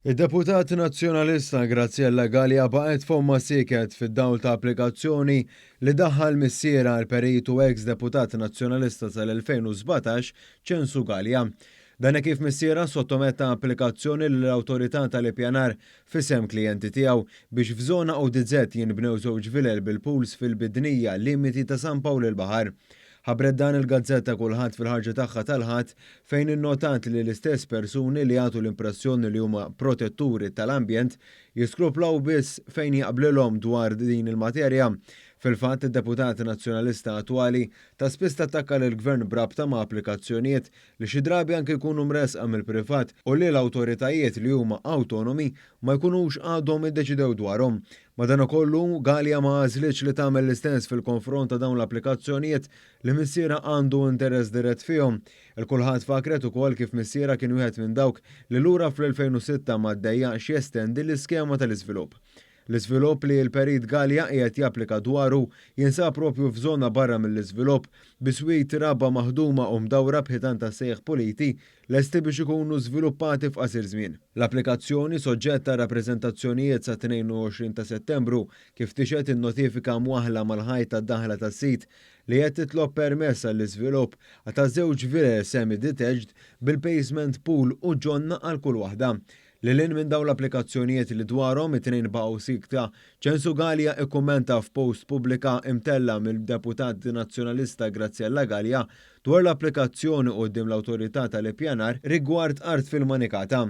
Id-deputat nazzjonalista Graziella Gallia baqgħet fomma sieket fid-dawl ta' applikazzjoni li daħħal missiera għal peritu ex-deputat nazzjonalista tal-2017 Censu Gallia. Dan kif missiera sottometta applikazzjoni l-awtorità tal-ippjanar fisem klijenti tiegħu biex f'żona ODZ jinbnew żewġ vilel bil-puls fil-bidnija limiti ta' San Pawl il-Baħar. Ħabret dan il-gazzetta kulħadd fil-ħarġa tagħha tal-ħadd fejn innotat li l-istess persuni li jagħtu l-impressjoni li huma protetturi tal-ambjent jiskruplaw biss fejn jaqblilhom dwar din il-materja. Fil-fatt id-deputat nazzjonalista attwali ta' spiss tattakka lill-gvern brabta ma' applikazzjonijiet li xi drabi anke jkunu mresqa mill-privat u li l-awtoritajiet li huma awtonomi ma jkunux għadhom iddeċidew dwarhom. Madankollu Gallia ma għażlitx li tagħmel l-istess fil-konfront ta' dawn l-applikazzjonijiet li missiera għandu interess dirett fihom. Il-kulħadd fakret ukoll kif missiera kien wieħed minn dawk li lura fl-2006 ma ddejjaqx jestendi l-iskema tal-iżvilupp. L-iżvilupp li l-perit Gallia qiegħed japplika dwaru jinsab propju f'żona barra mill-iżvilupp biswit rabba maħduma u mdawra b'ħitan ta' sejħ politi lesti biex ikunu żviluppati f'qasir żmien. L-applikazzjoni soġġetta rappreżentazzjonijiet sa 22 ta' Settembru kif tixet in-notifika mwaħla mal-ħajt tad-daħla tas-sit li qed titlob permess għall-iżvilupp ta' żewġ vilel semi-detached bil-basement pool u ġonna għal kull waħda. Lilin minn dawn l-applikazzjonijiet li dwarhom it-tnejn baqgħu sikta, Censu Gallia ikkummenta f'post pubblika imtella mill-deputat nazzjonalista Graziella Gallia dwar l-applikazzjoni quddiem l-awtorità tal-ippjanar rigward art fil-Manikata.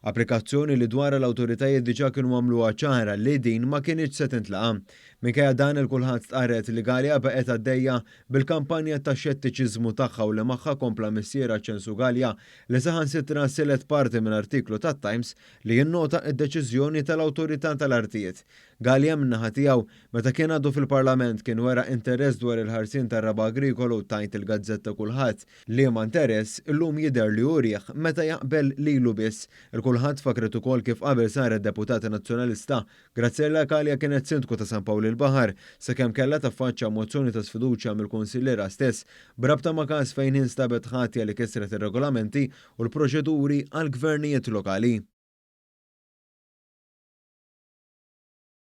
Applikazzjoni li dwar l-awtoritajiet diġà kienu għamluha ċara li din ma kienx se tintlaqa. Minkejja dan il-kulħadd tqarret li Gallia baqgħet għaddejja bil-kampanja ta' xettiċiżmu tagħha u li magħha kompla missiera Censu Gallia li saħansitra silet parti minn artiklu tat-Times li jinnota d-deċiżjoni tal-awtorità tal-artijiet. Gallia min-naħa tiegħu meta kien għadu fil-Parlament kien wera interess dwar il-ħarsien tar-raba agrikolu tajt il-gazzetta kulħadd li ma interess illum jidher li urieħ meta jaqbel lilu biss. Kulħadd fakret ukoll kif qabel saret deputata nazzjonalista Graziella Gallia kienet sindku ta' San Pawl il-Baħar sakemm kellha taffaċċja mozzjoni ta' sfiduċja mill-kunsilliera stess brabta ma' każ fejn instabet ħatja li kisret ir-regolamenti u l-proċeduri għall-gvernijiet lokali.